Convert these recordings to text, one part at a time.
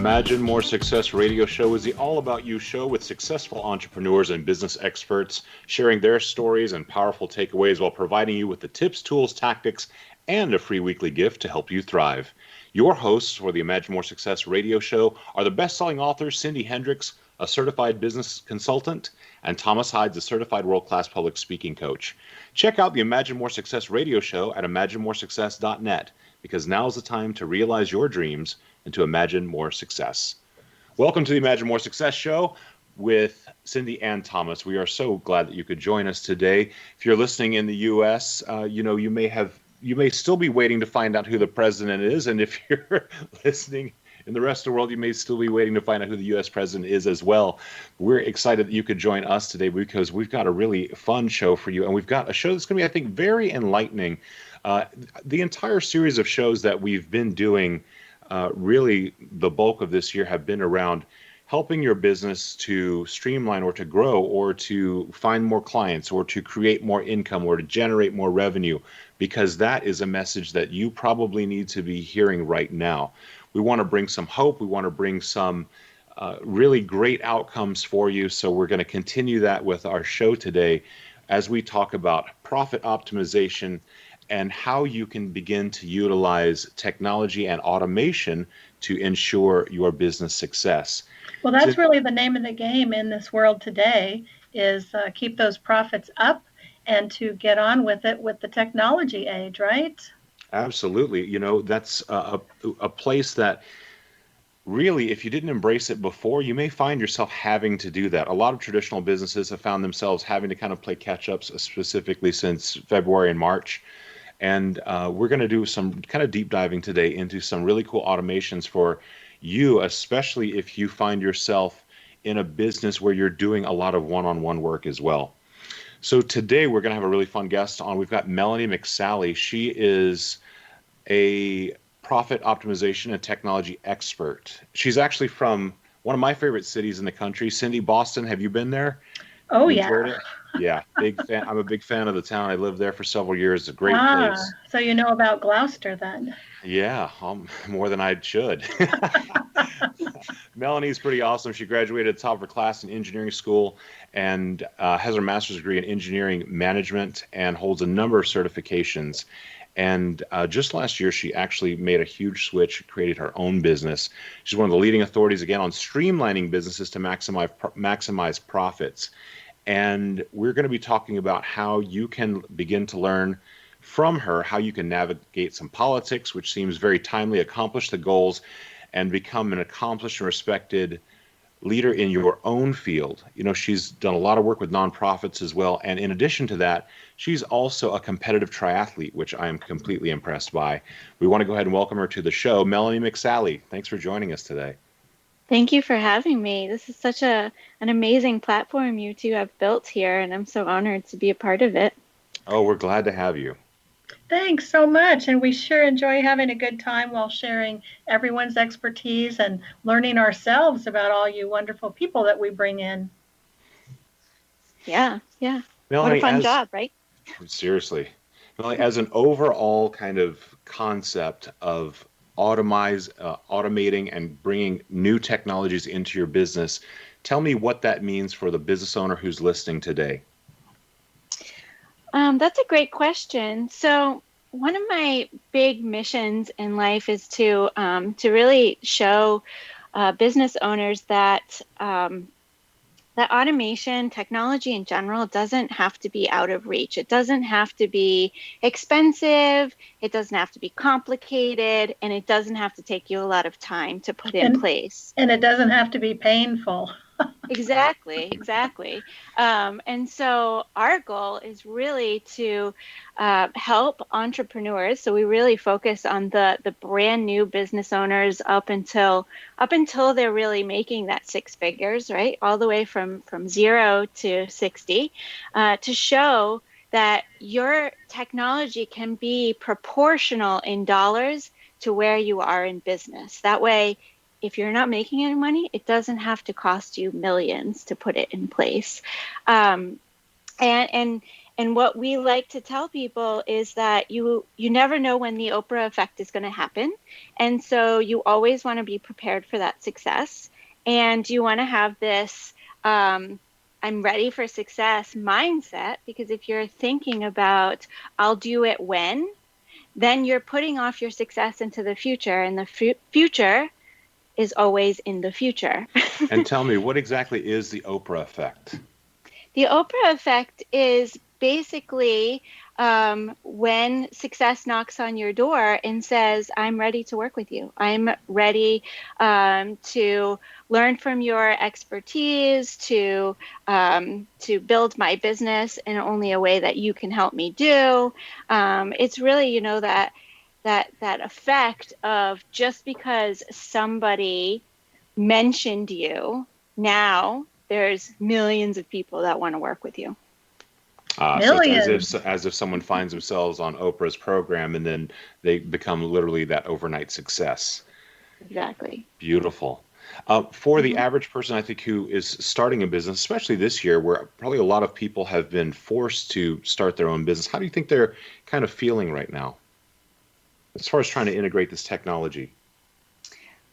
Imagine More Success radio show is the all about you show with successful entrepreneurs and business experts sharing their stories and powerful takeaways while providing you with the tips, tools, tactics, and a free weekly gift to help you thrive. Your hosts for the Imagine More Success radio show are the best-selling authors Cindy Hendricks, a certified business consultant, and Thomas Hydes, a certified world-class public speaking coach. Check out the Imagine More Success radio show at imaginemoresuccess.net because now is the time to realize your dreams and to imagine more success. Welcome to the Imagine More Success show with Cindy and Thomas. We are so glad that you could join us today. If you're listening in the U.S., you may still be waiting to find out who the president is, and if you're listening in the rest of the world, you may still be waiting to find out who the U.S. president is as well. We're excited that you could join us today because we've got a really fun show for you, and we've got a show that's going to be, I think, very enlightening. The entire series of shows that we've been doing, really the bulk of this year, have been around helping your business to streamline or to grow or to find more clients or to create more income or to generate more revenue, because that is a message that you probably need to be hearing right now. We want to bring some hope. We want to bring some really great outcomes for you. So we're going to continue that with our show today as we talk about profit optimization and how you can begin to utilize technology and automation to ensure your business success. Well, that's really the name of the game in this world today, is keep those profits up and to get on with it with the technology age, right? Absolutely. You know, that's a place that really, if you didn't embrace it before, you may find yourself having to do that. A lot of traditional businesses have found themselves having to kind of play catch up, specifically since February and March. And we're going to do some kind of deep diving today into some really cool automations for you, especially if you find yourself in a business where you're doing a lot of one-on-one work as well. So today we're going to have a really fun guest on. We've got Melanie McSally. She is a profit optimization and technology expert. She's actually from one of my favorite cities in the country, Cindy, Boston. Have you been there? Oh, yeah. Yeah, big fan. I'm a big fan of the town. I lived there for several years. It's a great place. So you know about Gloucester then? Yeah, more than I should. Melanie's pretty awesome. She graduated top of her class in engineering school and has her master's degree in engineering management and holds a number of certifications. And just last year, she actually made a huge switch, created her own business. She's one of the leading authorities, again, on streamlining businesses to maximize profits. And we're going to be talking about how you can begin to learn from her, how you can navigate some politics, which seems very timely, accomplish the goals, and become an accomplished and respected leader in your own field. You know, she's done a lot of work with nonprofits as well. And in addition to that, she's also a competitive triathlete, which I am completely impressed by. We want to go ahead and welcome her to the show. Melanie McSally, thanks for joining us today. Thank you for having me. This is such an amazing platform you two have built here, and I'm so honored to be a part of it. Oh, we're glad to have you. Thanks so much. And we sure enjoy having a good time while sharing everyone's expertise and learning ourselves about all you wonderful people that we bring in. Yeah. Melanie, what a fun job, right? Seriously. Melanie, as an overall kind of concept of automating and bringing new technologies into your business, tell me what that means for the business owner who's listening today. That's a great question. So one of my big missions in life is to really show business owners that that automation, technology in general, doesn't have to be out of reach. It doesn't have to be expensive. It doesn't have to be complicated, and it doesn't have to take you a lot of time to put in place. And it doesn't have to be painful. Exactly. And so our goal is really to help entrepreneurs. So we really focus on the brand new business owners up until they're really making that six figures, right? All the way from 0 to 60, to show that your technology can be proportional in dollars to where you are in business. That way, if you're not making any money, it doesn't have to cost you millions to put it in place. And And what we like to tell people is that you never know when the Oprah effect is going to happen. And so you always want to be prepared for that success. And you want to have this I'm ready for success mindset, because if you're thinking about I'll do it when, then you're putting off your success into the future, and the future is always in the future. And tell me, what exactly is the Oprah effect? The Oprah effect is basically when success knocks on your door and says, I'm ready to work with you. I'm ready to learn from your expertise, to build my business in only a way that you can help me do. It's really, that effect of just because somebody mentioned you, now there's millions of people that want to work with you. So it's Millions. as if someone finds themselves on Oprah's program and then they become literally that overnight success. Exactly. Beautiful. For the Mhm. average person, I think, who is starting a business, especially this year, where probably a lot of people have been forced to start their own business, how do you think they're kind of feeling right now as far as trying to integrate this technology?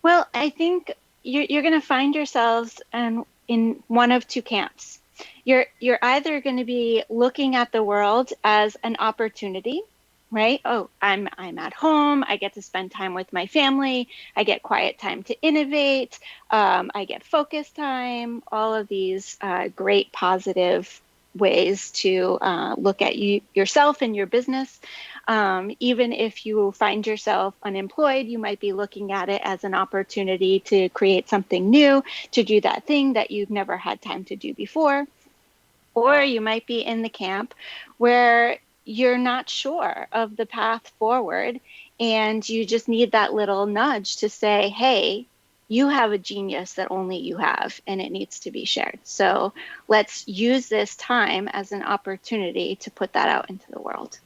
Well, I think you're going to find yourselves in one of two camps. You're either going to be looking at the world as an opportunity, right? Oh, I'm at home. I get to spend time with my family. I get quiet time to innovate. I get focus time. All of these great positive ways to look at yourself and your business. Even if you find yourself unemployed, you might be looking at it as an opportunity to create something new, to do that thing that you've never had time to do before. Or you might be in the camp where you're not sure of the path forward, and you just need that little nudge to say, hey, you have a genius that only you have, and it needs to be shared. So let's use this time as an opportunity to put that out into the world.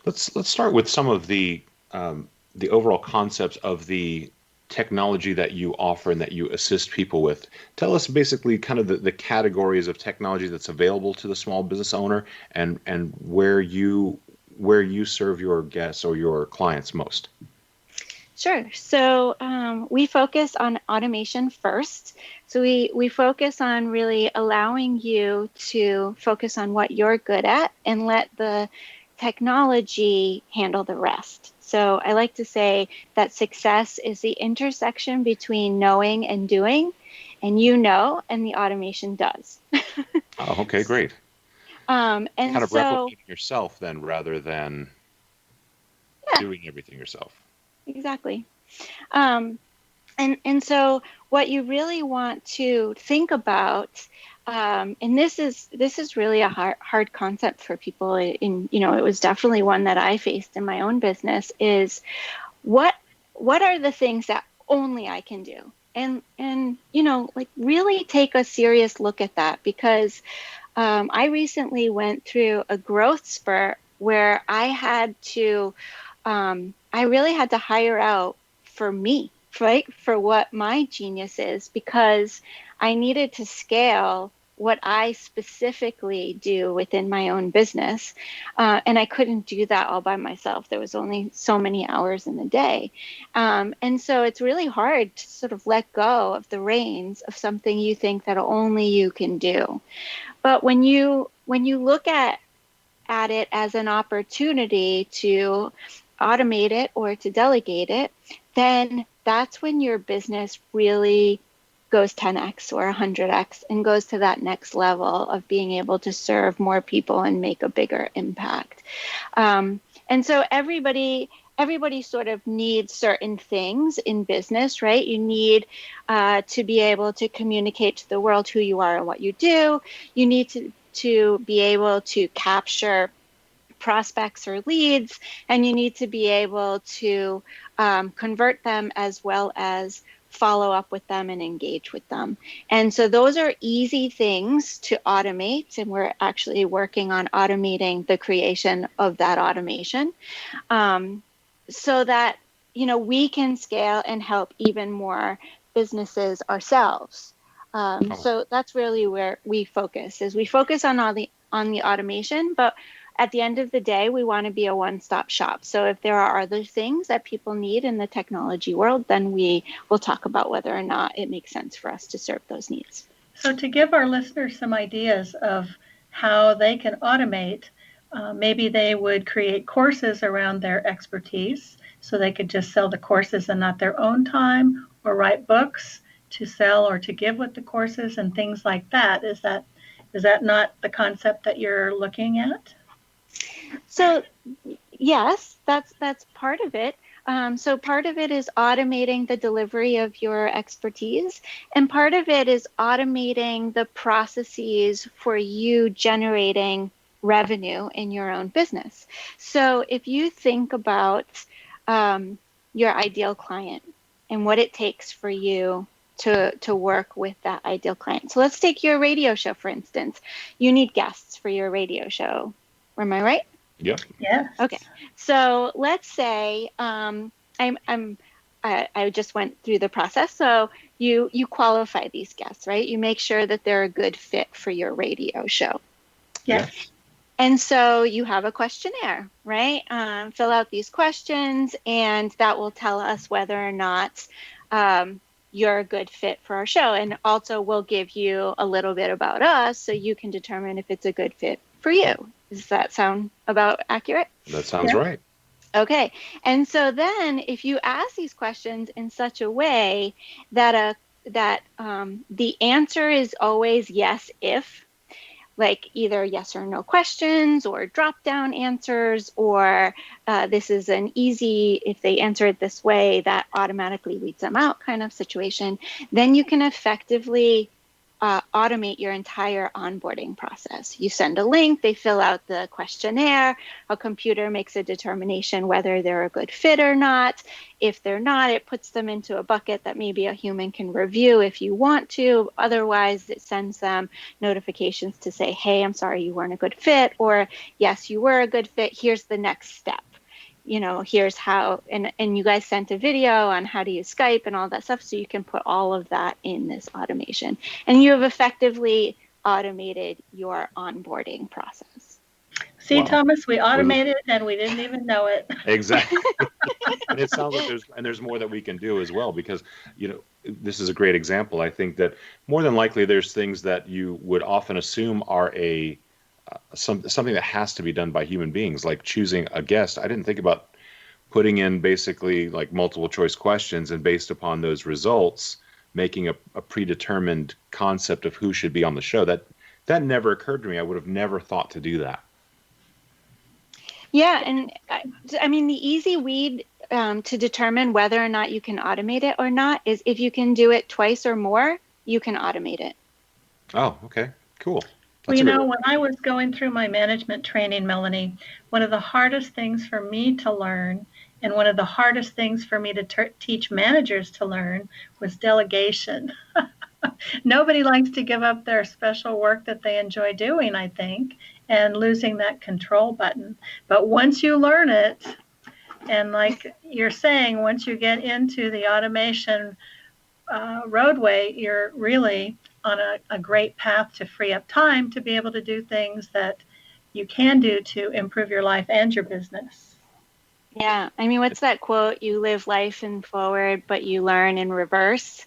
Let's start with some of the overall concepts of the technology that you offer and that you assist people with. Tell us basically kind of the categories of technology that's available to the small business owner, and where you serve your guests or your clients most. Sure. So we focus on automation first. So we focus on really allowing you to focus on what you're good at and let the technology handle the rest. So I like to say that success is the intersection between knowing and doing, and you know, and the automation does. Oh, okay, great. And Kind of so, replicating yourself then rather than yeah, doing everything yourself. exactly. Um, and so what you really want to think about, and this is really a hard concept for people. It was definitely one that I faced in my own business. Is what what are the things that only I can do? And like really take a serious look at that, because I recently went through a growth spurt where I really had to hire out for me, right? For what my genius is, because I needed to scale what I specifically do within my own business. And I couldn't do that all by myself. There was only so many hours in the day. And so it's really hard to sort of let go of the reins of something you think that only you can do. But when you look at it as an opportunity to automate it or to delegate it, then that's when your business really goes 10x or 100x and goes to that next level of being able to serve more people and make a bigger impact. And so everybody sort of needs certain things in business, right? You need to be able to communicate to the world who you are and what you do. You need to be able to capture prospects or leads, and you need to be able to convert them as well as follow up with them and engage with them. And so those are easy things to automate, and we're actually working on automating the creation of that automation, um, so that we can scale and help even more businesses ourselves. Oh, So that's really where we focus on on the automation, but at the end of the day, we want to be a one-stop shop. So if there are other things that people need in the technology world, then we will talk about whether or not it makes sense for us to serve those needs. So to give our listeners some ideas of how they can automate, maybe they would create courses around their expertise so they could just sell the courses in not their own time, or write books to sell or to give with the courses and things like that. Is that not the concept that you're looking at? So yes, that's part of it. So part of it is automating the delivery of your expertise, and part of it is automating the processes for you generating revenue in your own business. So if you think about your ideal client and what it takes for you to work with that ideal client. So let's take your radio show, for instance. You need guests for your radio show. Am I right? Yep. Yes. Okay. So let's say I just went through the process. So you qualify these guests, right? You make sure that they're a good fit for your radio show. Yes. And so you have a questionnaire, right? Fill out these questions, and that will tell us whether or not you're a good fit for our show. And also we'll give you a little bit about us so you can determine if it's a good fit for you. Does that sound about accurate? That sounds right. Okay. And so then if you ask these questions in such a way that the answer is always yes if, like either yes or no questions or drop down answers, or this is an easy, if they answer it this way, that automatically weeds them out kind of situation, then you can effectively automate your entire onboarding process. You send a link, they fill out the questionnaire, a computer makes a determination whether they're a good fit or not. If they're not, it puts them into a bucket that maybe a human can review if you want to. Otherwise, it sends them notifications to say, hey, I'm sorry you weren't a good fit, or yes, you were a good fit, here's the next step. Here's how, and you guys sent a video on how to use Skype and all that stuff, so you can put all of that in this automation. And you have effectively automated your onboarding process. See, Wow. Thomas, we automated it and we didn't even know it. Exactly. And it sounds like there's more that we can do as well, because, this is a great example. I think that more than likely there's things that you would often assume are something that has to be done by human beings, like choosing a guest. I didn't think about putting in basically like multiple choice questions, and based upon those results, making a predetermined concept of who should be on the show. That never occurred to me. I would have never thought to do that. Yeah, and I mean, the easy weed to determine whether or not you can automate it or not is if you can do it twice or more, you can automate it. Oh, okay, cool. Well, when I was going through my management training, Melanie, one of the hardest things for me to learn, and one of the hardest things for me to teach managers to learn, was delegation. Nobody likes to give up their special work that they enjoy doing, I think, and losing that control button. But once you learn it, and like you're saying, once you get into the automation roadway, you're really on a great path to free up time to be able to do things that you can do to improve your life and your business. Yeah. I mean, what's that quote? You live life in forward, but you learn in reverse.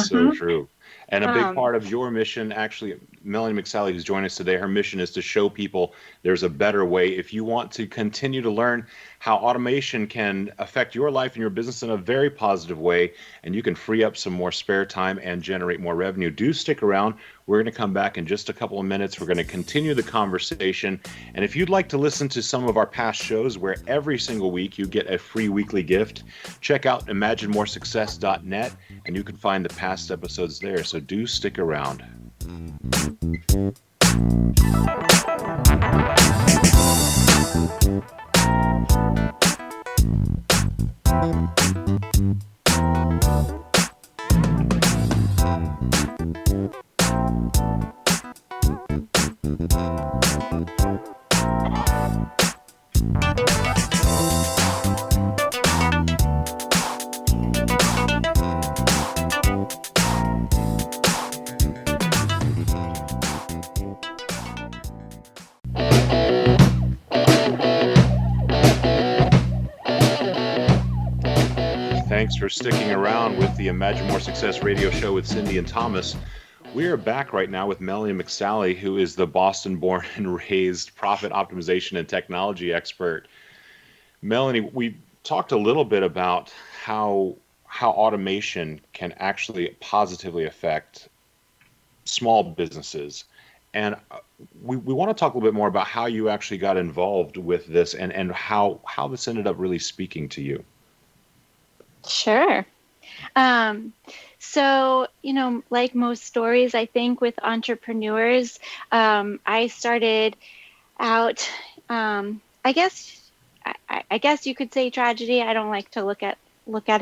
So true. And a big part of your mission, actually, Melanie McSally, who's joined us today, her mission is to show people there's a better way. If you want to continue to learn how automation can affect your life and your business in a very positive way, and you can free up some more spare time and generate more revenue, do stick around. We're going to come back in just a couple of minutes. We're going to continue the conversation. And if you'd like to listen to some of our past shows where every single week you get a free weekly gift, check out imaginemoresuccess.net, and you can find the past episodes there. So do stick around. for sticking around with the Imagine More Success radio show with Cindy and Thomas. We are back right now with Melanie McSally, who is the Boston-born and raised profit optimization and technology expert. Melanie, we talked a little bit about how automation can actually positively affect small businesses. And we want to talk a little bit more about how you actually got involved with this and how this ended up really speaking to you. Sure. So, like most stories, I think with entrepreneurs, I started out, I guess you could say tragedy. I don't like to look at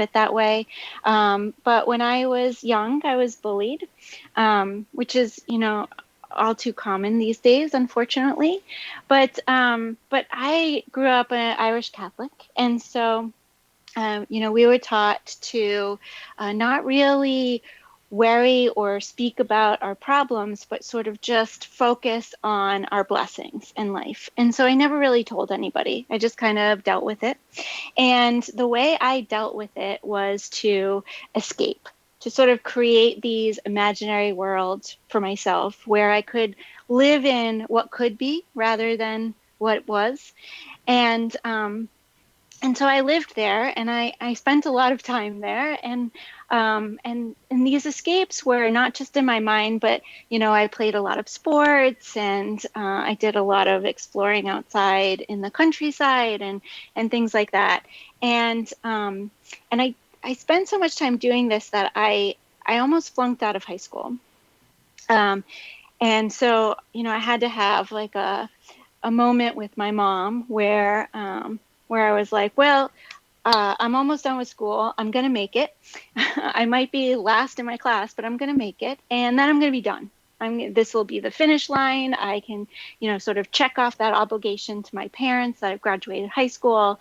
it that way. But when I was young, I was bullied, which is, all too common these days, unfortunately. But I grew up an Irish Catholic, and so we were taught to not really worry or speak about our problems, but sort of just focus on our blessings in life. And so I never really told anybody. I just kind of dealt with it. And the way I dealt with it was to escape, to sort of create these imaginary worlds for myself where I could live in what could be rather than what was. And so I lived there, and I spent a lot of time there, and these escapes were not just in my mind, but I played a lot of sports, and I did a lot of exploring outside in the countryside, and things like that, and I spent so much time doing this that I almost flunked out of high school, and so I had to have like a moment with my mom where I was like, well, I'm almost done with school. I'm going to make it. I might be last in my class, but I'm going to make it. And then I'm going to be done. This will be the finish line. I can, sort of check off that obligation to my parents that I've graduated high school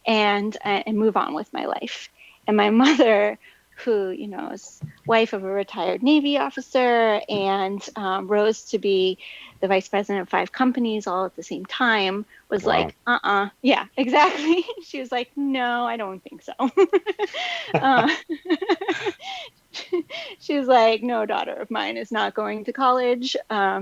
and move on with my life. And my mother, who, is wife of a retired Navy officer and rose to be the vice president of 5 companies all at the same time, was Wow. like, yeah, exactly. She was like, no, I don't think so. She was like, no daughter of mine is not going to college.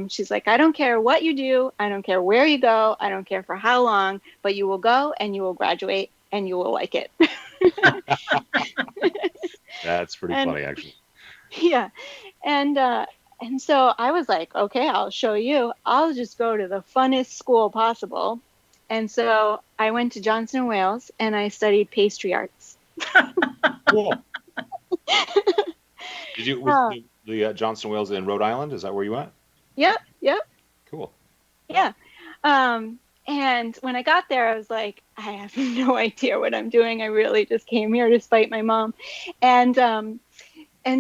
She's like, I don't care what you do. I don't care where you go. I don't care for how long, but you will go and you will graduate and you will like it. That's pretty funny, actually. Yeah. And so I was like, okay, I'll show you. I'll just go to the funnest school possible. And so I went to Johnson & Wales and I studied pastry arts. Cool. Did you, the Johnson & Wales in Rhode Island? Is that where you went? Yep. Cool. Yeah. And when I got there, I was like, I have no idea what I'm doing. I really just came here to spite my mom. And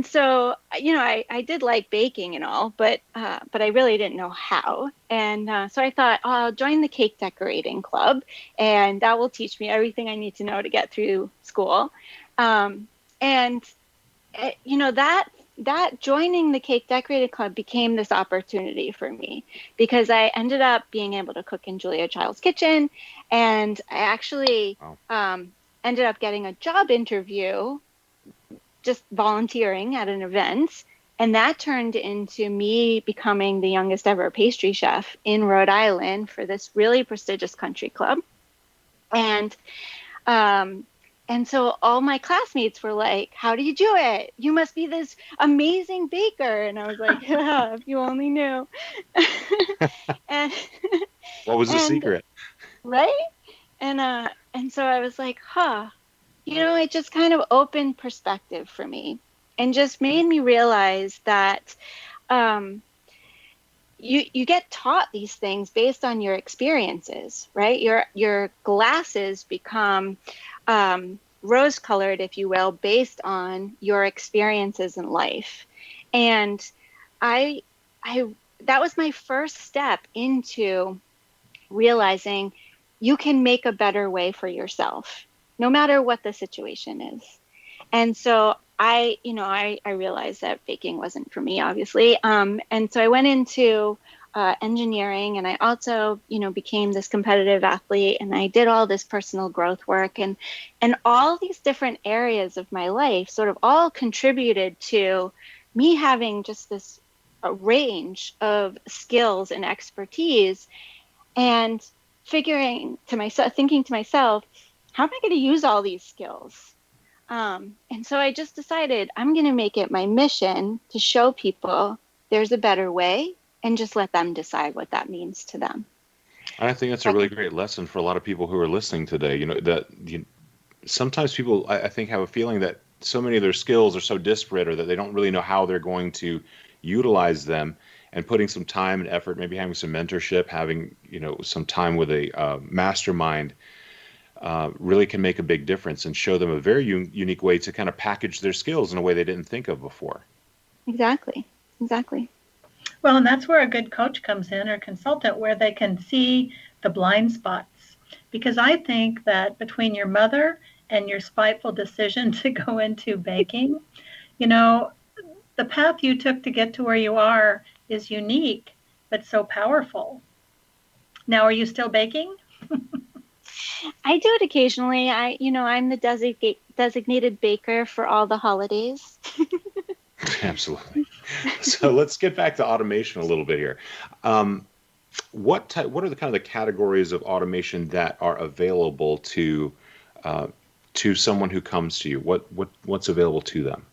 so, I did like baking and all, but I really didn't know how. And so I thought, I'll join the cake decorating club, and that will teach me everything I need to know to get through school. That joining the cake decorating club became this opportunity for me because I ended up being able to cook in Julia Child's kitchen, and I actually ended up getting a job interview just volunteering at an event, and that turned into me becoming the youngest ever pastry chef in Rhode Island for this really prestigious country club. And so all my classmates were like, how do you do it? You must be this amazing baker. And I was like, yeah, if you only knew. And what was the secret? Right? And so I was like, it just kind of opened perspective for me and just made me realize that you get taught these things based on your experiences, right? Your glasses become rose-colored, if you will, based on your experiences in life. And I that was my first step into realizing you can make a better way for yourself, no matter what the situation is. And so I realized that baking wasn't for me, obviously. And so I went into engineering, and I also, became this competitive athlete, and I did all this personal growth work, and all these different areas of my life sort of all contributed to me having just this a range of skills and expertise, and thinking to myself, how am I going to use all these skills? And so I just decided I'm going to make it my mission to show people there's a better way, and just let them decide what that means to them. I think that's a really great lesson for a lot of people who are listening today. Sometimes people, I think, have a feeling that so many of their skills are so disparate, or that they don't really know how they're going to utilize them. And putting some time and effort, maybe having some mentorship, having some time with a mastermind, really can make a big difference and show them a very unique way to kind of package their skills in a way they didn't think of before. Exactly. Well, and that's where a good coach comes in, or consultant, where they can see the blind spots. Because I think that between your mother and your spiteful decision to go into baking, the path you took to get to where you are is unique, but so powerful. Now, are you still baking? I do it occasionally. I'm the designated baker for all the holidays. Absolutely. So let's get back to automation a little bit here. What are the kind of the categories of automation that are available to someone who comes to you? What's available to them?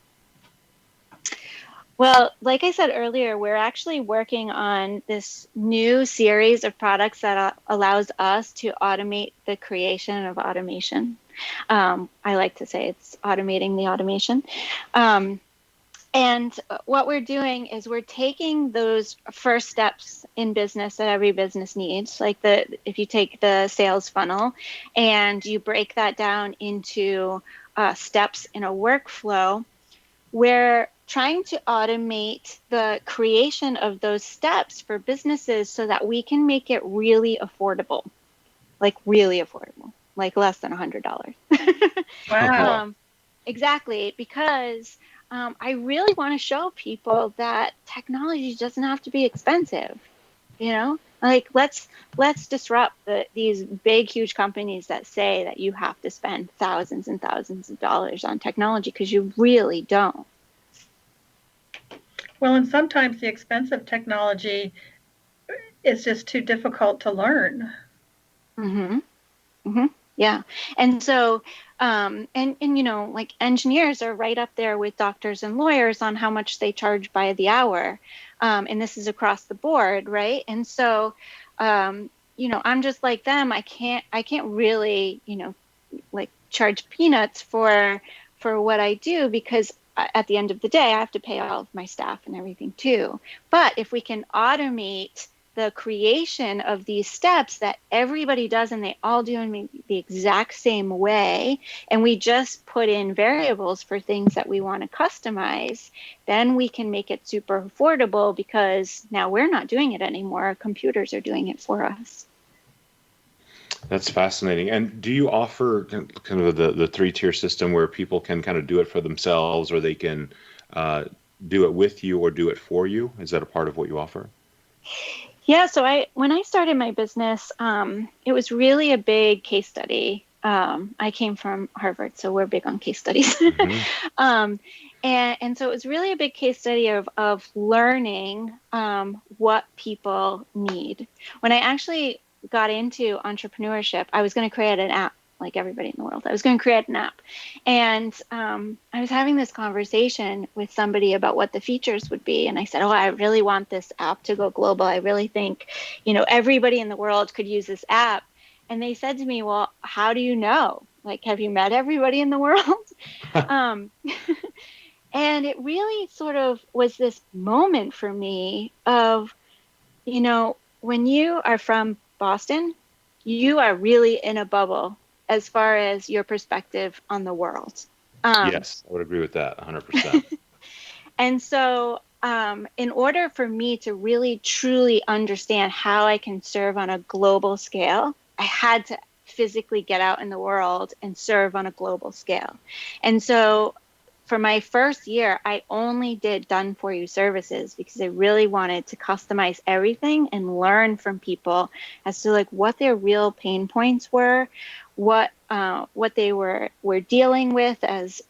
Well, like I said earlier, we're actually working on this new series of products that allows us to automate the creation of automation. I like to say it's automating the automation. And what we're doing is we're taking those first steps in business that every business needs, like if you take the sales funnel and you break that down into steps in a workflow, we're trying to automate the creation of those steps for businesses so that we can make it really affordable, like less than $100. Wow. Exactly, because I really want to show people that technology doesn't have to be expensive. Like let's disrupt these big, huge companies that say that you have to spend thousands and thousands of dollars on technology, because you really don't. Well, and sometimes the expensive technology is just too difficult to learn. Mm-hmm. Mm-hmm. Yeah. And so, like engineers are right up there with doctors and lawyers on how much they charge by the hour. And this is across the board, right? And so, I'm just like them. I can't really, like charge peanuts for what I do, because at the end of the day, I have to pay all of my staff and everything too. But if we can automate the creation of these steps that everybody does, and they all do in the exact same way, and we just put in variables for things that we want to customize, then we can make it super affordable, because now we're not doing it anymore. Computers are doing it for us. That's fascinating. And do you offer kind of the three-tier system where people can kind of do it for themselves, or they can do it with you, or do it for you? Is that a part of what you offer? Yeah, so when I started my business, it was really a big case study. I came from Harvard, so we're big on case studies. Mm-hmm. And so it was really a big case study of learning what people need. When I actually got into entrepreneurship, I was going to create an app like everybody in the world. I was going to create an app. And I was having this conversation with somebody about what the features would be. And I said, I really want this app to go global. I really think, everybody in the world could use this app. And they said to me, well, how do you know? Like, have you met everybody in the world? And it really sort of was this moment for me of, when you are from Boston, you are really in a bubble as far as your perspective on the world. Yes, I would agree with that 100%. And so in order for me to really, truly understand how I can serve on a global scale, I had to physically get out in the world and serve on a global scale. And so for my first year, I only did done for you services because I really wanted to customize everything and learn from people as to like what their real pain points were, what they were dealing with as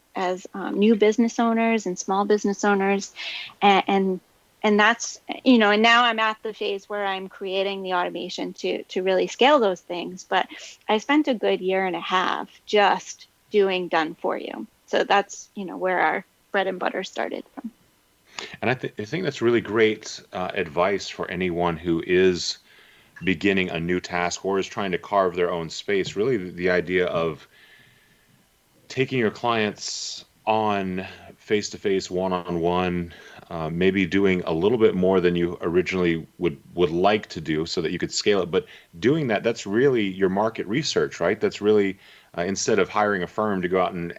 new business owners and small business owners, and that's, and now I'm at the phase where I'm creating the automation to really scale those things. But I spent a good year and a half just doing done for you. So that's, where our bread and butter started from. And I think that's really great advice for anyone who is beginning a new task or is trying to carve their own space. Really, the idea of taking your clients on face-to-face, one-on-one, maybe doing a little bit more than you originally would like to do so that you could scale it. But doing that, that's really your market research, right? That's really instead of hiring a firm to go out and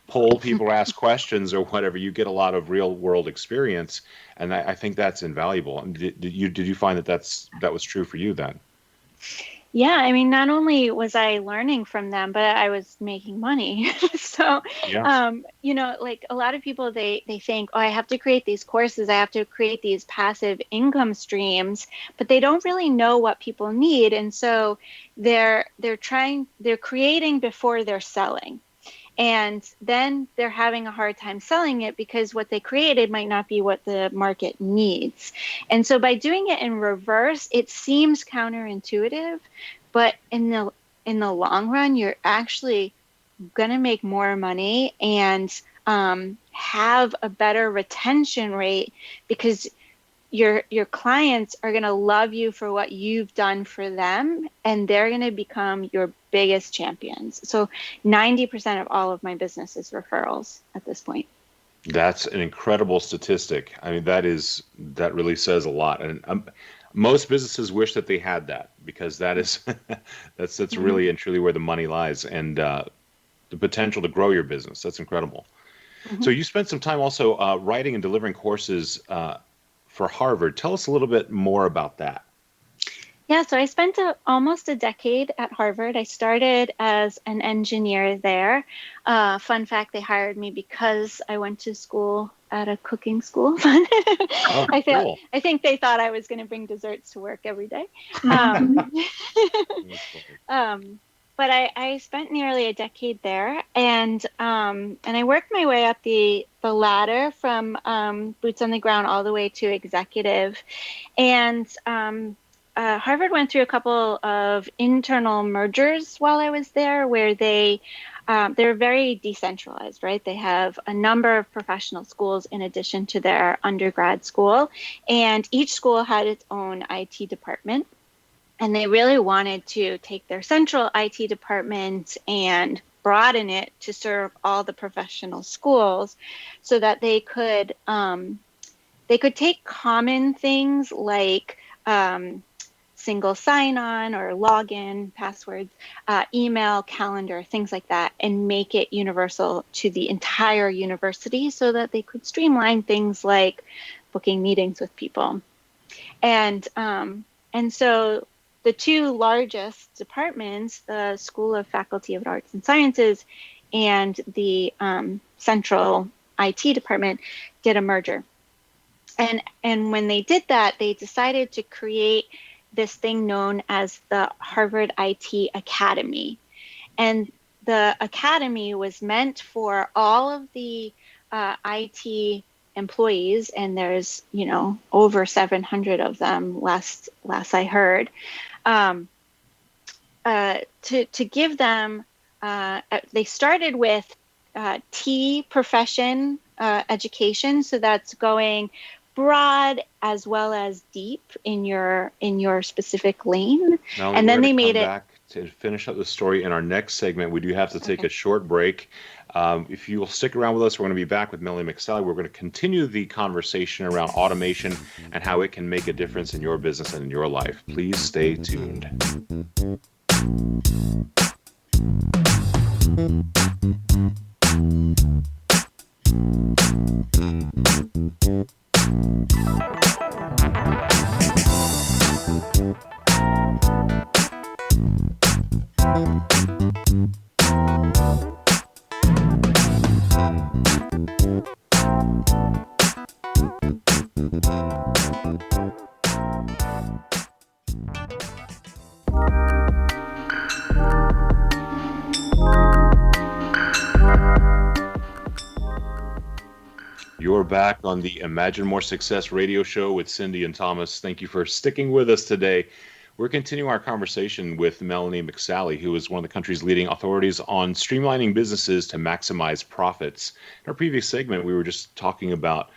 poll people, ask questions or whatever, you get a lot of real world experience. And I think that's invaluable. And did you find that was true for you then? Yeah, I mean, not only was I learning from them, but I was making money. So, Yeah. like a lot of people, they think, oh, I have to create these courses, I have to create these passive income streams, but they don't really know what people need. And so they're creating before they're selling. And then they're having a hard time selling it because what they created might not be what the market needs. And so by doing it in reverse, it seems counterintuitive, but in the long run, you're actually going to make more money and have a better retention rate because your clients are going to love you for what you've done for them, and they're going to become your biggest champions. So 90% of all of my business is referrals at this point. That's an incredible statistic. I mean, that really says a lot. And most businesses wish that they had that because that is that's really and truly where the money lies, and the potential to grow your business. That's incredible. So you spent some time also writing and delivering courses for Harvard. Tell us a little bit more about that. Yeah, so I spent almost a decade at Harvard. I started as an engineer there. Fun fact, they hired me because I went to school at a cooking school. Oh, cool. I think they thought I was going to bring desserts to work every day. But I spent nearly a decade there, and I worked my way up the ladder from boots on the ground all the way to executive. And Harvard went through a couple of internal mergers while I was there, where they're very decentralized, right? They have a number of professional schools in addition to their undergrad school, and each school had its own IT department. And they really wanted to take their central IT department and broaden it to serve all the professional schools so that they could take common things like single sign-on or login, passwords, email, calendar, things like that, and make it universal to the entire university so that they could streamline things like booking meetings with people. And so the two largest departments, the School of Faculty of Arts and Sciences and the Central IT department, did a merger. And when they did that, they decided to create this thing known as the Harvard IT Academy. And the academy was meant for all of the IT employees, and there's over 700 of them last I heard, to give them. They started with T profession education, so that's going broad as well as deep in your specific lane. Melanie, and then they made it back to finish up the story in our next segment. We do have to take a short break. If you will stick around with us, we're going to be back with Melanie McSally. We're going to continue the conversation around automation and how it can make a difference in your business and in your life. Please stay tuned. You're back on the Imagine More Success radio show with Cindy and Thomas. Thank you for sticking with us today. We're continuing our conversation with Melanie McSally, who is one of the country's leading authorities on streamlining businesses to maximize profits. In our previous segment, we were just talking about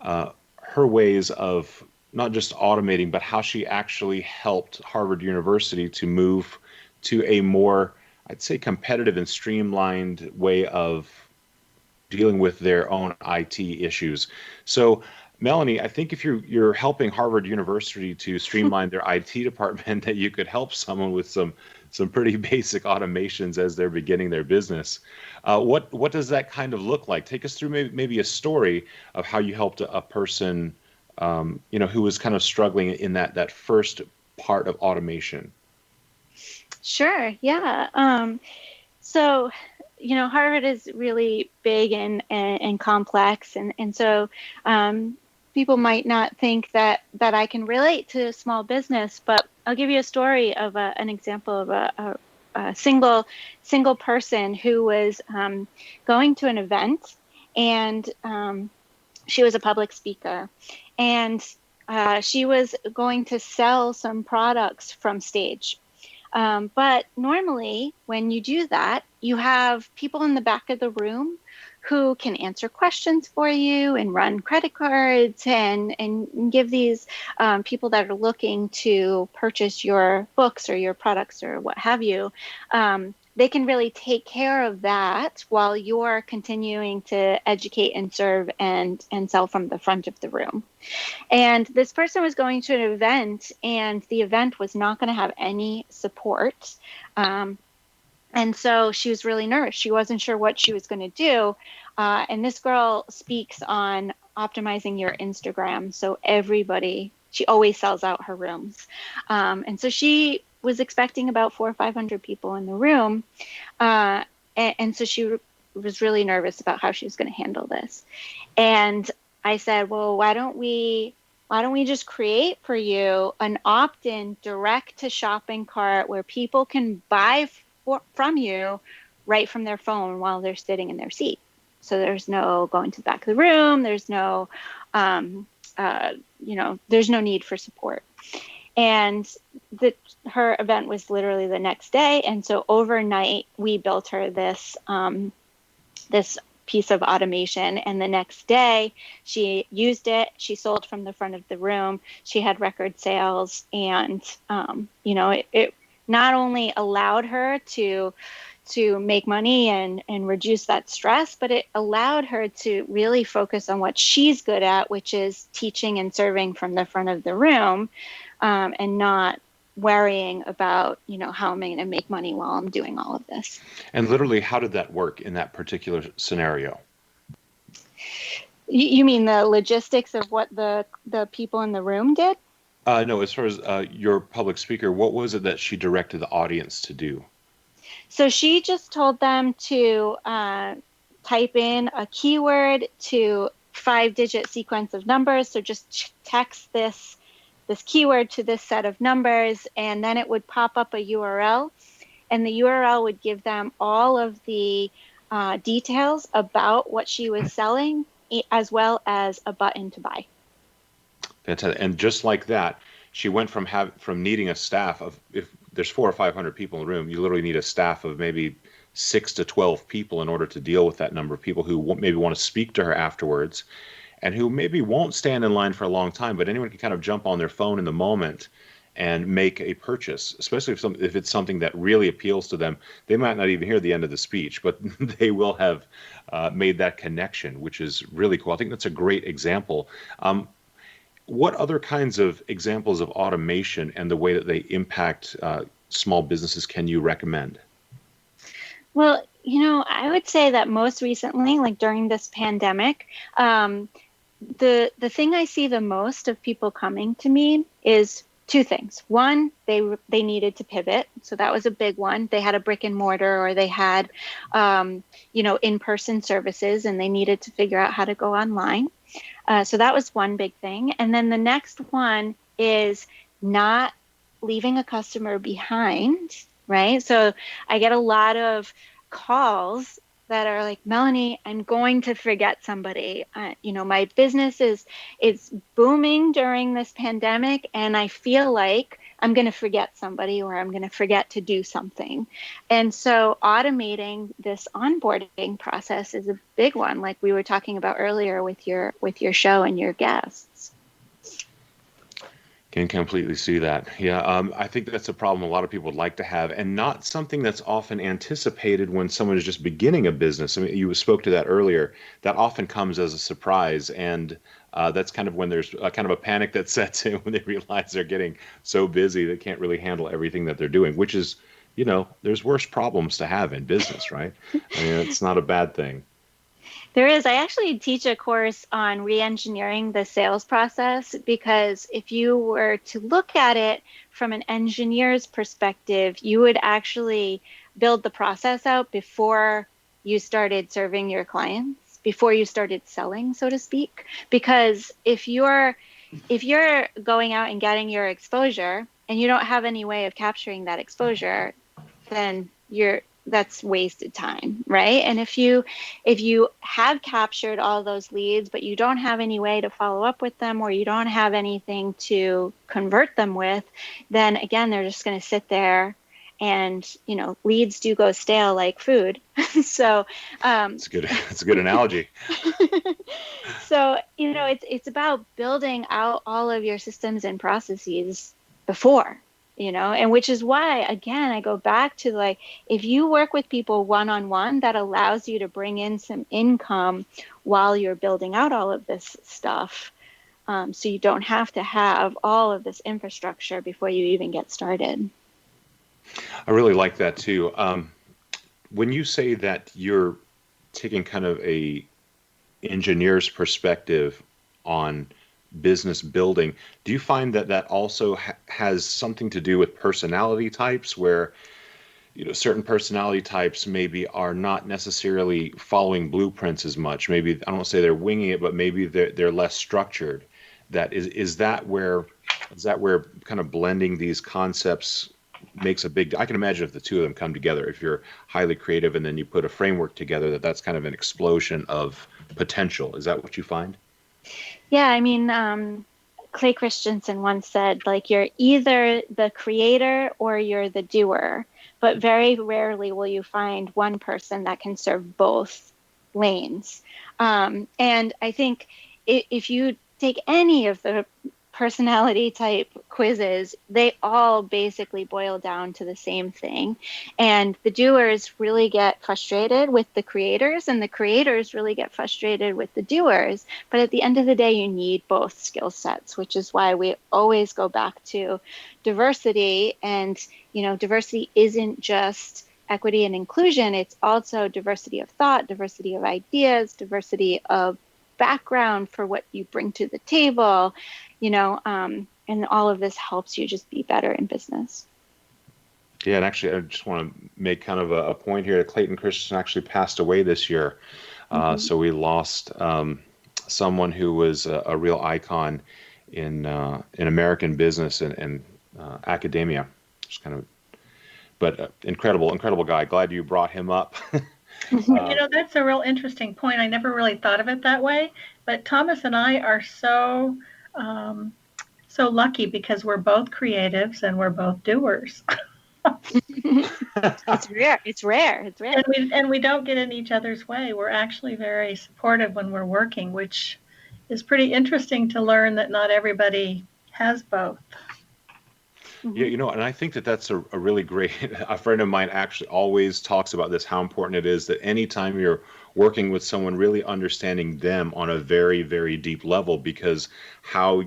her ways of not just automating, but how she actually helped Harvard University to move to a more, I'd say, competitive and streamlined way of dealing with their own IT issues. So, Melanie, I think if you're helping Harvard University to streamline their IT department, that you could help someone with some pretty basic automations as they're beginning their business. What does that kind of look like? Take us through maybe a story of how you helped a person, who was kind of struggling in that first part of automation. Sure. Yeah. So, Harvard is really big and complex. And so people might not think that I can relate to small business, but I'll give you a story of an example of a single person who was going to an event, and she was a public speaker, and she was going to sell some products from stage. But normally when you do that, you have people in the back of the room who can answer questions for you and run credit cards and give these people that are looking to purchase your books or your products or what have you, they can really take care of that while you're continuing to educate and serve and sell from the front of the room. And this person was going to an event, and the event was not going to have any support. And so she was really nervous. She wasn't sure what she was going to do. And this girl speaks on optimizing your Instagram. So she always sells out her rooms. And so she was expecting about 400 or 500 people in the room. And so she was really nervous about how she was going to handle this. And I said, well, why don't we just create for you an opt-in direct to shopping cart where people can buy from you right from their phone while they're sitting in their seat. So there's no going to the back of the room. There's no, there's no need for support. And her event was literally the next day. And so overnight we built her this piece of automation. And the next day she used it. She sold from the front of the room. She had record sales. And, it not only allowed her to make money and reduce that stress, but it allowed her to really focus on what she's good at, which is teaching and serving from the front of the room, and not worrying about, how am I going to make money while I'm doing all of this. And literally, how did that work in that particular scenario? You mean the logistics of what the people in the room did? No, as far as your public speaker, what was it that she directed the audience to do? So she just told them to type in a keyword to 5-digit sequence of numbers. So just text this keyword to this set of numbers, and then it would pop up a URL, and the URL would give them all of the details about what she was selling, as well as a button to buy. Fantastic. And just like that, she went from needing a staff of, if there's 400 or 500 people in the room, you literally need a staff of maybe 6 to 12 people in order to deal with that number of people who maybe want to speak to her afterwards, and who maybe won't stand in line for a long time, but anyone can kind of jump on their phone in the moment and make a purchase, especially if it's something that really appeals to them. They might not even hear the end of the speech, but they will have made that connection, which is really cool. I think that's a great example. What other kinds of examples of automation and the way that they impact small businesses can you recommend? Well, I would say that most recently, like during this pandemic, the thing I see the most of people coming to me is two things. One, they needed to pivot. So that was a big one. They had a brick and mortar, or they had, in-person services, and they needed to figure out how to go online. So that was one big thing. And then the next one is not leaving a customer behind, right? So I get a lot of calls that are like, Melanie, I'm going to forget somebody. My business is booming during this pandemic, and I feel like I'm going to forget somebody, or I'm going to forget to do something. And so automating this onboarding process is a big one, like we were talking about earlier with your show and your guests. Can completely see that. Yeah, I think that's a problem a lot of people would like to have, and not something that's often anticipated when someone is just beginning a business. I mean, you spoke to that earlier. That often comes as a surprise, and that's kind of when there's a kind of a panic that sets in when they realize they're getting so busy they can't really handle everything that they're doing, which is, there's worse problems to have in business, right? I mean, it's not a bad thing. There is. I actually teach a course on re-engineering the sales process, because if you were to look at it from an engineer's perspective, you would actually build the process out before you started serving your clients, before you started selling, so to speak. Because if you're going out and getting your exposure and you don't have any way of capturing that exposure, then that's wasted time, right? And if you have captured all those leads, but you don't have any way to follow up with them, or you don't have anything to convert them with, then again, they're just going to sit there, and leads do go stale like food. So It's good. It's a good analogy. so it's about building out all of your systems and processes before, and which is why, again, I go back to, like, if you work with people one-on-one, that allows you to bring in some income while you're building out all of this stuff. So you don't have to have all of this infrastructure before you even get started. I really like that too. When you say that you're taking kind of a engineer's perspective on business building, do you find that that also has something to do with personality types, where certain personality types maybe are not necessarily following blueprints as much? Maybe, I don't want to say they're winging it, but maybe they're less structured. That is that where kind of blending these concepts makes a big, I can imagine if the two of them come together, if you're highly creative and then you put a framework together, that's kind of an explosion of potential. Is that what you find? Yeah, I mean, Clay Christensen once said, like, you're either the creator or you're the doer, but very rarely will you find one person that can serve both lanes. And I think if you take any of the personality type quizzes, they all basically boil down to the same thing. And the doers really get frustrated with the creators, and the creators really get frustrated with the doers. But at the end of the day, you need both skill sets, which is why we always go back to diversity. And, diversity isn't just equity and inclusion, it's also diversity of thought, diversity of ideas, diversity of background for what you bring to the table, and all of this helps you just be better in business. Yeah, and actually, I just want to make kind of a point here that Clayton Christensen actually passed away this year. So we lost someone who was a real icon in American business and academia. Just kind of, but incredible guy. Glad you brought him up. That's a real interesting point. I never really thought of it that way. But Thomas and I are so lucky, because we're both creatives and we're both doers. It's rare. It's rare. And we don't get in each other's way. We're actually very supportive when we're working, which is pretty interesting to learn that not everybody has both. Yeah, and I think that that's a really great, a friend of mine actually always talks about this, how important it is that anytime you're working with someone, really understanding them on a very, very deep level, because how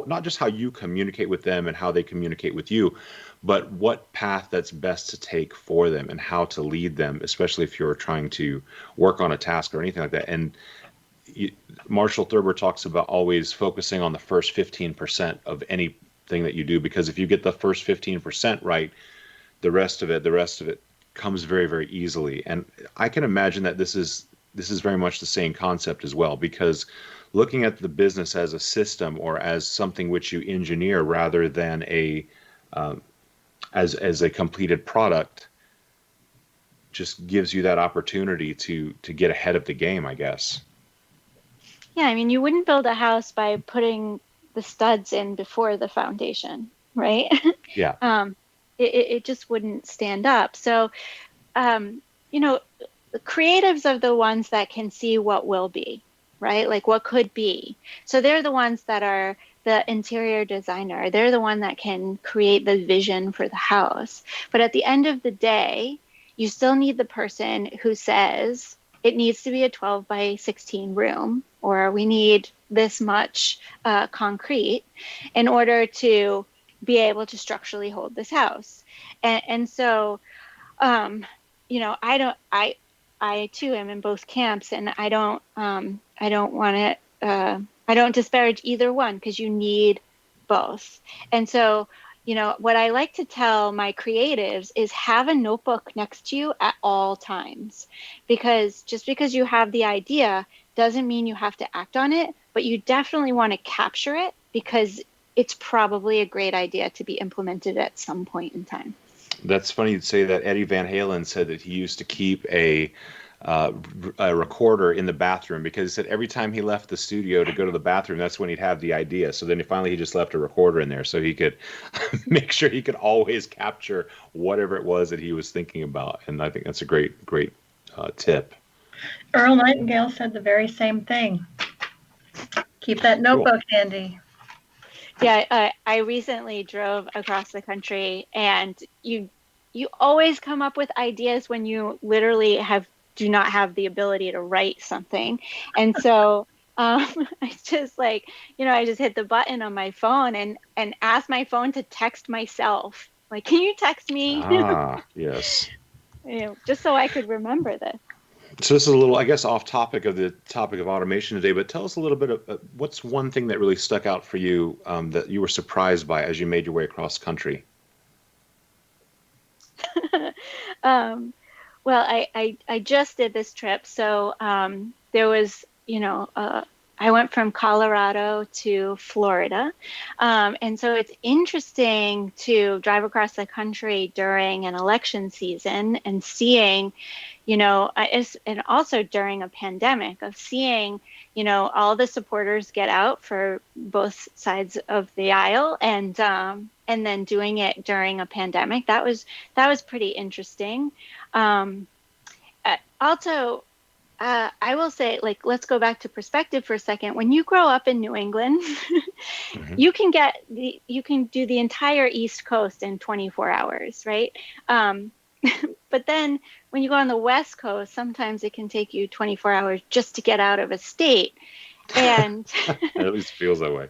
not just how you communicate with them and how they communicate with you, but what path that's best to take for them and how to lead them, especially if you're trying to work on a task or anything like that. And Marshall Thurber talks about always focusing on the first 15% of anything that you do, because if you get the first 15% right, the rest of it comes very, very easily. And I can imagine that this is very much the same concept as well, because looking at the business as a system or as something which you engineer rather than as a completed product just gives you that opportunity to get ahead of the game, I guess. Yeah, I mean, you wouldn't build a house by putting the studs in before the foundation, right? Yeah. It just wouldn't stand up. So, um, you know, the creatives are the ones that can see what will be, right? Like what could be. So they're the ones that are the interior designer. They're the one that can create the vision for the house. But at the end of the day, you still need the person who says it needs to be a 12 by 16 room, or we need this much concrete in order to be able to structurally hold this house. And so, um, I too am in both camps, and I don't want to, I don't disparage either one, because you need both. And so, what I like to tell my creatives is have a notebook next to you at all times, because just because you have the idea doesn't mean you have to act on it, but you definitely want to capture it, because it's probably a great idea to be implemented at some point in time. That's funny you'd say that. Eddie Van Halen said that he used to keep a recorder in the bathroom, because he said every time he left the studio to go to the bathroom, that's when he'd have the idea. So then finally he just left a recorder in there so he could make sure he could always capture whatever it was that he was thinking about. And I think that's a great tip. Earl Nightingale said the very same thing. Keep that notebook handy. Yeah, I recently drove across the country, and you always come up with ideas when you literally do not have the ability to write something. And so I just I just hit the button on my phone and asked my phone to text myself. Like, can you text me? Ah, yes. Just so I could remember this. So this is a little, I guess, off topic of the topic of automation today, but tell us a little bit of what's one thing that really stuck out for you that you were surprised by as you made your way across country? Well, I just did this trip. So there was, I went from Colorado to Florida. And so it's interesting to drive across the country during an election season and seeing, and also during a pandemic, of seeing, all the supporters get out for both sides of the aisle, and then doing it during a pandemic. That was pretty interesting. Also, I will say, let's go back to perspective for a second. When you grow up in New England, Mm-hmm. you can do the entire East Coast in 24 hours, right? But then when you go on the West Coast, sometimes it can take you 24 hours just to get out of a state. And at least feels that way.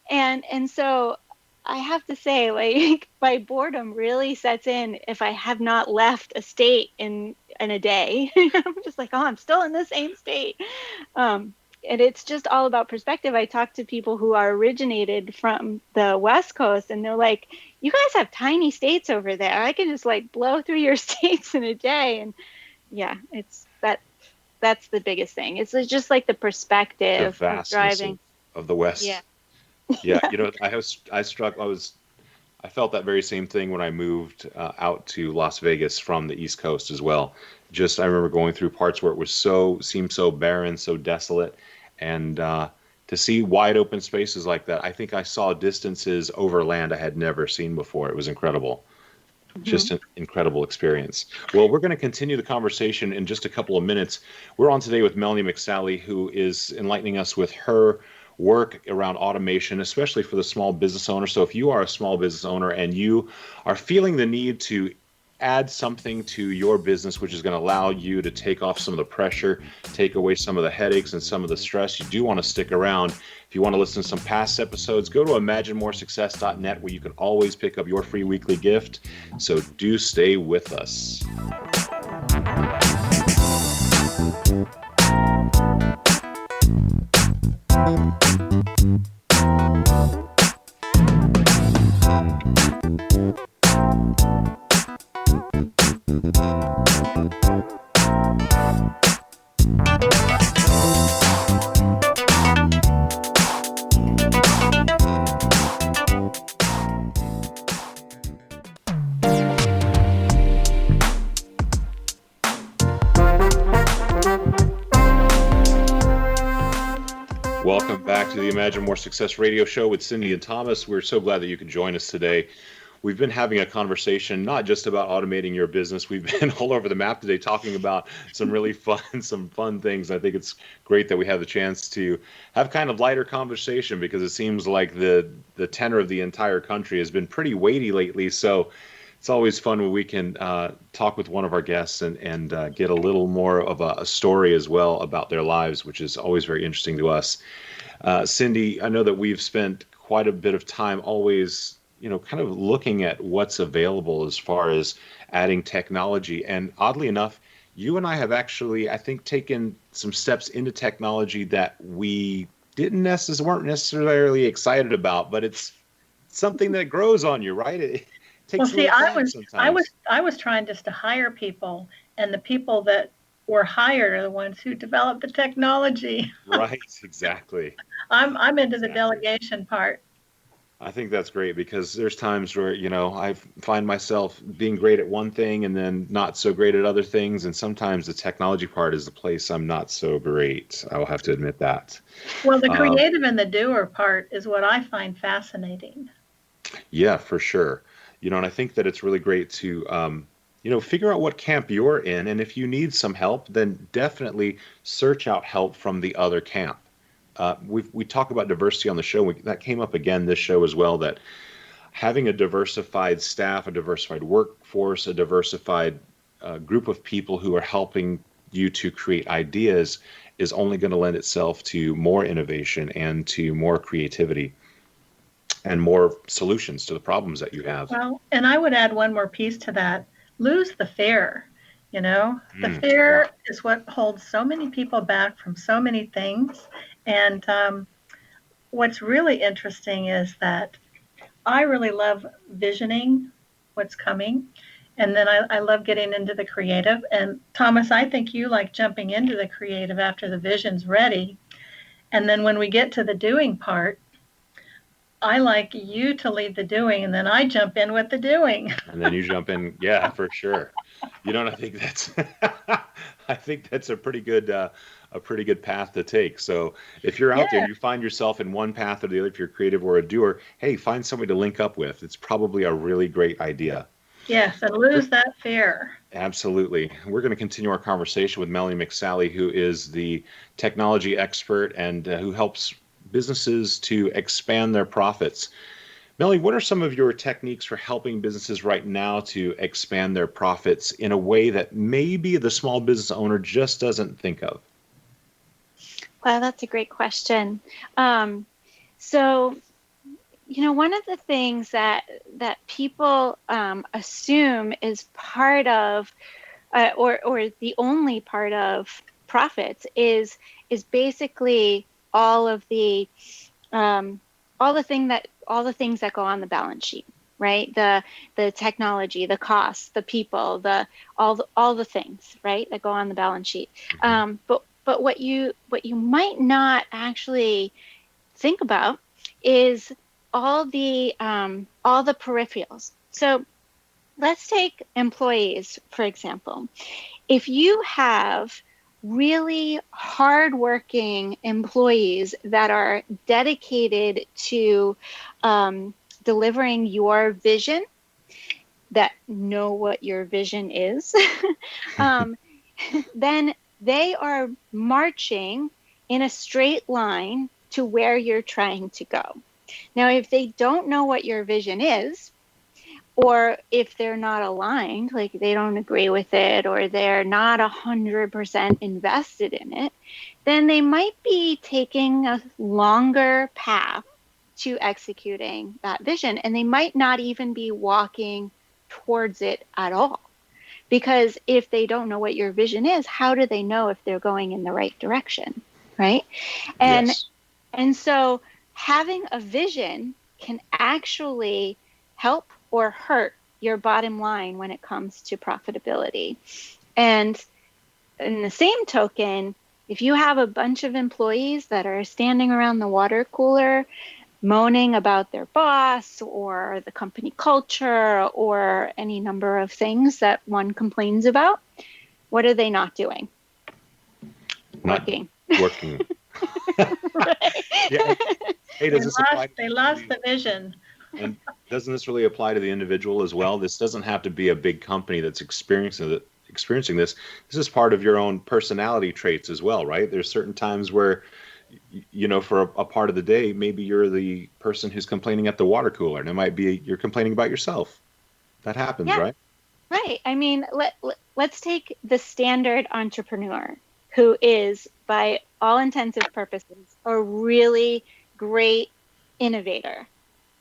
and so I have to say, my boredom really sets in if I have not left a state in a day. I'm just like, I'm still in the same state. And it's just all about perspective. I talk to people who are originated from the West Coast, and they're like, you guys have tiny states over there. I can just blow through your states in a day. And yeah, that's the biggest thing. It's just the perspective of driving of the West. Yeah. Yeah. I felt that very same thing when I moved out to Las Vegas from the East Coast as well. I remember going through parts where it seemed so barren, so desolate, and to see wide open spaces like that, I think I saw distances over land I had never seen before. It was incredible. Mm-hmm. Just an incredible experience. Well, we're going to continue the conversation in just a couple of minutes. We're on today with Melanie McSally, who is enlightening us with her work around automation, especially for the small business owner. So if you are a small business owner and you are feeling the need to add something to your business, which is going to allow you to take off some of the pressure, take away some of the headaches and some of the stress, you do want to stick around. If you want to listen to some past episodes, go to imaginemoresuccess.net, where you can always pick up your free weekly gift. So do stay with us. to the Imagine More Success radio show with Cindy and Thomas. We're so glad that you could join us today. We've been having a conversation not just about automating your business. We've been all over the map today talking about some really fun things. I think it's great that we have the chance to have kind of lighter conversation because it seems like the tenor of the entire country has been pretty weighty lately. So it's always fun when we can talk with one of our guests and get a little more of a story as well about their lives, which is always very interesting to us. Cindy, I know that we've spent quite a bit of time always, kind of looking at what's available as far as adding technology. And oddly enough, you and I have actually, I think, taken some steps into technology that we weren't necessarily excited about, but it's something that grows on you, right? It takes a little time sometimes. I was trying just to hire people, and the people that were hired are the ones who developed the technology. Right, exactly. I'm into the delegation part. I think that's great because there's times where, I find myself being great at one thing and then not so great at other things. And sometimes the technology part is the place I'm not so great. I'll have to admit that. Well, the creative and the doer part is what I find fascinating. Yeah, for sure. And I think that it's really great to, figure out what camp you're in. And if you need some help, then definitely search out help from the other camp. We talk about diversity on the show. That came up again this show as well, that having a diversified staff, a diversified workforce, a diversified group of people who are helping you to create ideas is only going to lend itself to more innovation and to more creativity and more solutions to the problems that you have. Well, and I would add one more piece to that. Lose the fear. The fear is what holds so many people back from so many things. And what's really interesting is that I really love visioning what's coming. And then I love getting into the creative. And Thomas, I think you like jumping into the creative after the vision's ready. And then when we get to the doing part, I like you to lead the doing, and then I jump in with the doing. And then you jump in, yeah, for sure. I think that's a pretty good path to take. So if you're out there and you find yourself in one path or the other, if you're creative or a doer, hey, find somebody to link up with. It's probably a really great idea. Yes, and lose that fear. Absolutely. We're going to continue our conversation with Melanie McSally, who is the technology expert and who helps businesses to expand their profits. Melanie, what are some of your techniques for helping businesses right now to expand their profits in a way that maybe the small business owner just doesn't think of? Well, that's a great question. So, one of the things that people assume is part of, or the only part of profits is basically all the things that go on the balance sheet, right? The technology, the costs, the people, all the things, right, that go on the balance sheet. But what you might not actually think about is all the peripherals. So let's take employees, for example. If you have really hardworking employees that are dedicated to delivering your vision, that know what your vision is, then they are marching in a straight line to where you're trying to go. Now, if they don't know what your vision is, or if they're not aligned, like they don't agree with it, or they're not 100% invested in it, then they might be taking a longer path to executing that vision. And they might not even be walking towards it at all. Because if they don't know what your vision is, how do they know if they're going in the right direction, right? And so having a vision can actually help or hurt your bottom line when it comes to profitability. And in the same token, if you have a bunch of employees that are standing around the water cooler moaning about their boss or the company culture or any number of things that one complains about, what are they not doing? Working. Yeah. Hey, does this apply to They lost the, the vision. and doesn't this really apply to the individual as well? This doesn't have to be a big company that's experiencing this. This is part of your own personality traits as well, right? There's certain times where for a part of the day, maybe you're the person who's complaining at the water cooler, and it might be you're complaining about yourself. That happens, Yeah, right? right. I mean, let's take the standard entrepreneur who is, by all intensive purposes, a really great innovator,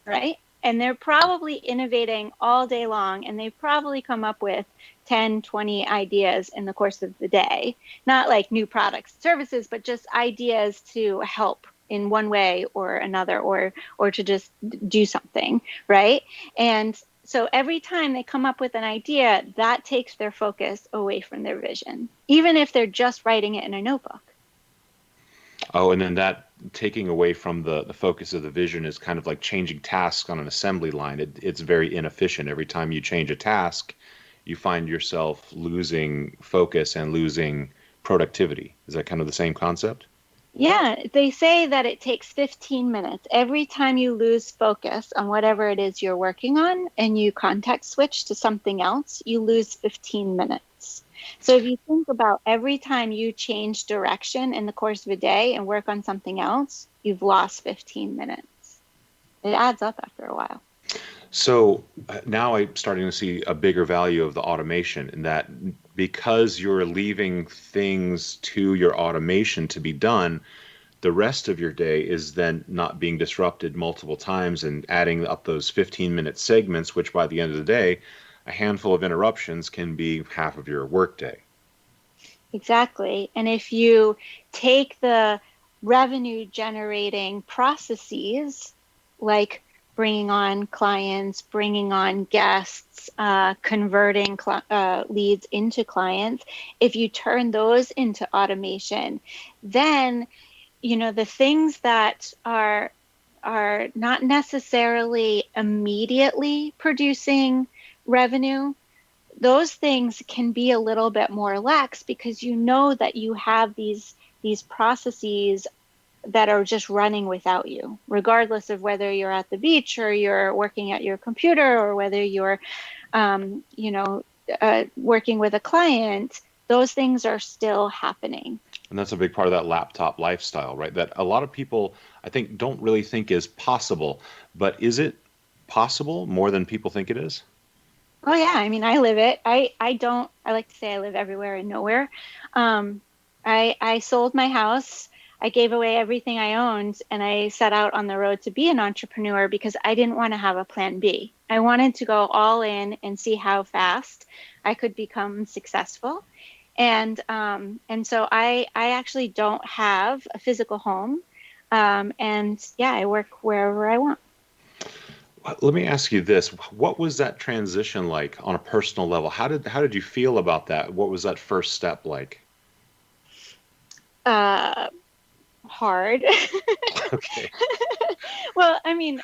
right? And they're probably innovating all day long, and they've probably come up with 10, 20 ideas in the course of the day. Not like new products, services, but just ideas to help in one way or another, or to just do something, right? And so every time they come up with an idea, that takes their focus away from their vision, even if they're just writing it in a notebook. Oh, and then that taking away from the focus of the vision is kind of like changing tasks on an assembly line. It's very inefficient. Every time you change a task, you find yourself losing focus and losing productivity. Is that kind of the same concept? Yeah, they say that it takes 15 minutes. Every time you lose focus on whatever it is you're working on and you context switch to something else, you lose 15 minutes. So if you think about every time you change direction in the course of a day and work on something else, you've lost 15 minutes. It adds up after a while. So now I'm starting to see a bigger value of the automation, in that because you're leaving things to your automation to be done, the rest of your day is then not being disrupted multiple times and adding up those 15-minute segments, which by the end of the day, a handful of interruptions can be half of your workday. Exactly. And if you take the revenue generating processes, like bringing on clients, bringing on guests, converting leads into clients, if you turn those into automation, then the things that are not necessarily immediately producing revenue, those things can be a little bit more lax, because you know that you have these processes that are just running without you, regardless of whether you're at the beach or you're working at your computer, or whether you're working with a client. Those things are still happening. And that's a big part of that laptop lifestyle, right? That a lot of people, I think, don't really think is possible. But is it possible more than people think it is? Oh yeah, I mean, I live it. I like to say I live everywhere and nowhere. Um, I sold my house. I gave away everything I owned, and I set out on the road to be an entrepreneur because I didn't want to have a plan B. I wanted to go all in and see how fast I could become successful. And so I actually don't have a physical home. And yeah, I work wherever I want. Let me ask you this. What was that transition like on a personal level? How did you feel about that? What was that first step like? Uh, Hard. Okay. Well, I mean,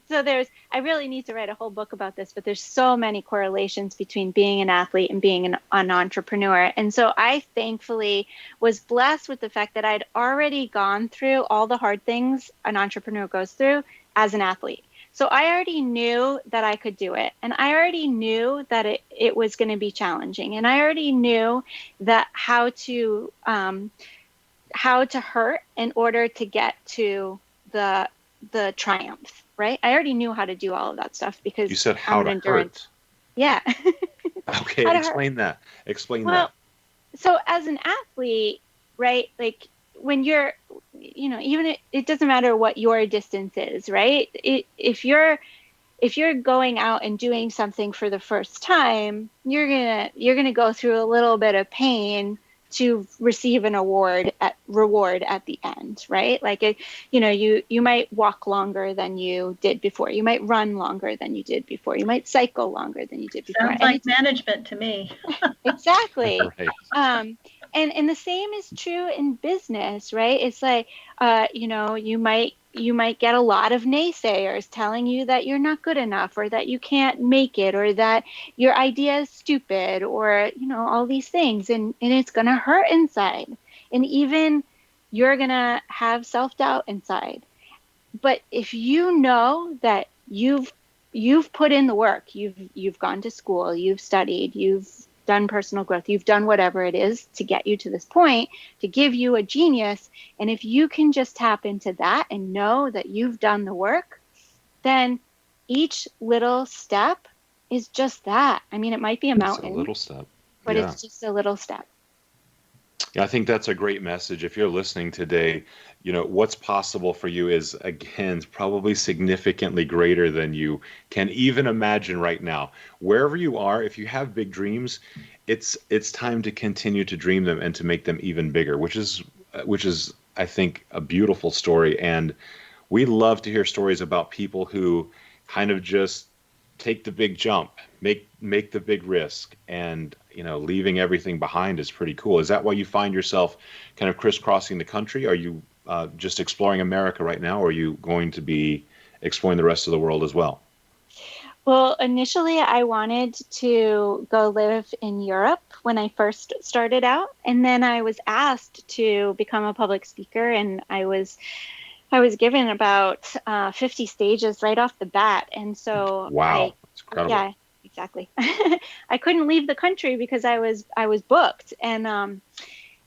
so I really need to write a whole book about this, but there's so many correlations between being an athlete and being an entrepreneur. And so I thankfully was blessed with the fact that I'd already gone through all the hard things an entrepreneur goes through as an athlete. So I already knew that I could do it. And I already knew that it was going to be challenging. And I already knew that how to hurt in order to get to the triumph, right? I already knew how to do all of that stuff You because said I'm how an to endurance. hurt. Yeah. Okay, How to hurt. explain that. Explain Well, that. so as an athlete, right? Like when you're, even it doesn't matter what your distance is, right? If you're going out and doing something for the first time, you're gonna go through a little bit of pain to receive an reward at the end, right? Like you might walk longer than you did before. You might run longer than you did before. You might cycle longer than you did before. Sounds And like it's management to me. exactly. Right. And the same is true in business, right? It's like, you might get a lot of naysayers telling you that you're not good enough, or that you can't make it, or that your idea is stupid, or all these things, and it's gonna hurt inside. And even you're going to have self-doubt inside. But if you know that you've put in the work, you've gone to school, you've studied, you've done personal growth, you've done whatever it is to get you to this point, to give you a genius, and if you can just tap into that and know that you've done the work, then each little step is just that. I mean, it might be a mountain. It's a little step. But it's just a little step. Yeah, I think that's a great message. If you're listening today, what's possible for you is, again, probably significantly greater than you can even imagine right now. Wherever you are, if you have big dreams, it's time to continue to dream them and to make them even bigger, which is I think a beautiful story. And we love to hear stories about people who kind of just take the big jump, make the big risk, and leaving everything behind is pretty cool. Is that why you find yourself kind of crisscrossing the country? Are you just exploring America right now, or are you going to be exploring the rest of the world as well? Well, initially I wanted to go live in Europe when I first started out, and then I was asked to become a public speaker, and I was given about 50 stages right off the bat. And so wow, that's incredible. Yeah, exactly. I couldn't leave the country because I was booked. And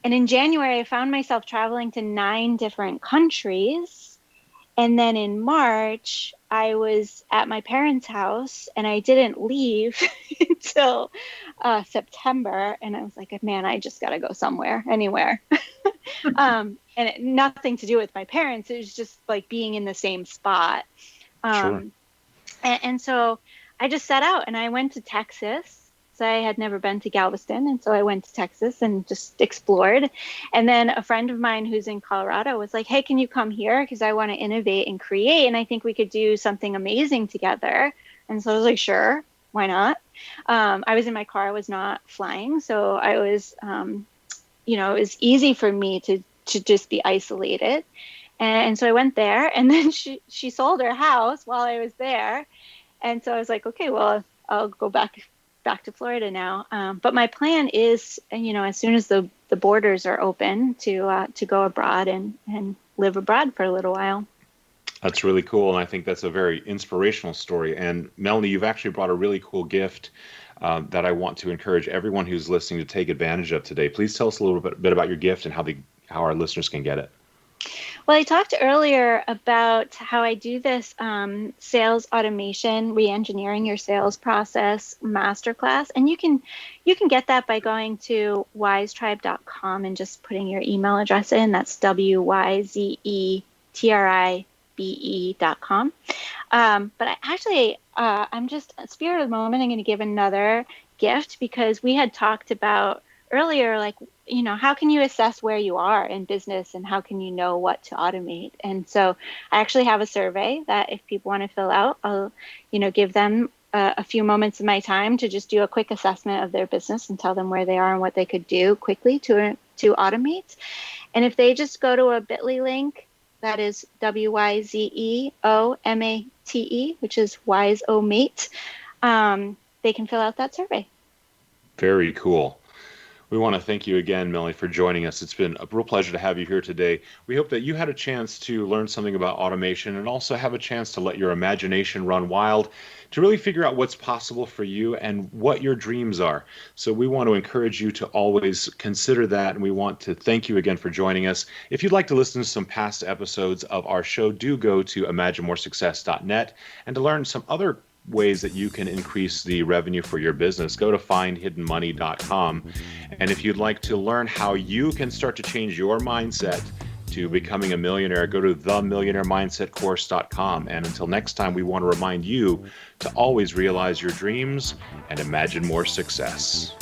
in January, I found myself traveling to 9 different countries. And then in March, I was at my parents' house and I didn't leave until September. And I was like, man, I just got to go somewhere, anywhere. And nothing to do with my parents. It was just like being in the same spot. Sure. And so I just set out and I went to Texas. So I had never been to Galveston. And so I went to Texas and just explored. And then a friend of mine who's in Colorado was like, hey, can you come here? Because I want to innovate and create. And I think we could do something amazing together. And so I was like, sure, why not? I was in my car. I was not flying. So I was, it was easy for me to just be isolated. And so I went there, and then she sold her house while I was there. And so I was like, okay, well, I'll go back to Florida now. But my plan is, as soon as the borders are open, to go abroad and live abroad for a little while. That's really cool. And I think that's a very inspirational story. And Melanie, you've actually brought a really cool gift that I want to encourage everyone who's listening to take advantage of today. Please tell us a little bit about your gift and how our listeners can get it. Well, I talked earlier about how I do this sales automation, re-engineering your sales process masterclass. And you can get that by going to wisetribe.com and just putting your email address in. That's WYZETRIBE.com. But I'm just, spirit of the moment, I'm going to give another gift, because we had talked about earlier, like, how can you assess where you are in business and how can you know what to automate? And so I actually have a survey that if people want to fill out, I'll, give them a few moments of my time to just do a quick assessment of their business and tell them where they are and what they could do quickly to automate. And if they just go to a bit.ly link, that is WYZEOMATE, which is WiseOmate, they can fill out that survey. Very cool. We want to thank you again, Melanie, for joining us. It's been a real pleasure to have you here today. We hope that you had a chance to learn something about automation and also have a chance to let your imagination run wild, to really figure out what's possible for you and what your dreams are. So we want to encourage you to always consider that, and we want to thank you again for joining us. If you'd like to listen to some past episodes of our show, do go to imaginemoresuccess.net, and to learn some other ways that you can increase the revenue for your business, go to findhiddenmoney.com. And if you'd like to learn how you can start to change your mindset to becoming a millionaire, go to themillionairemindsetcourse.com. And until next time, we want to remind you to always realize your dreams and imagine more success.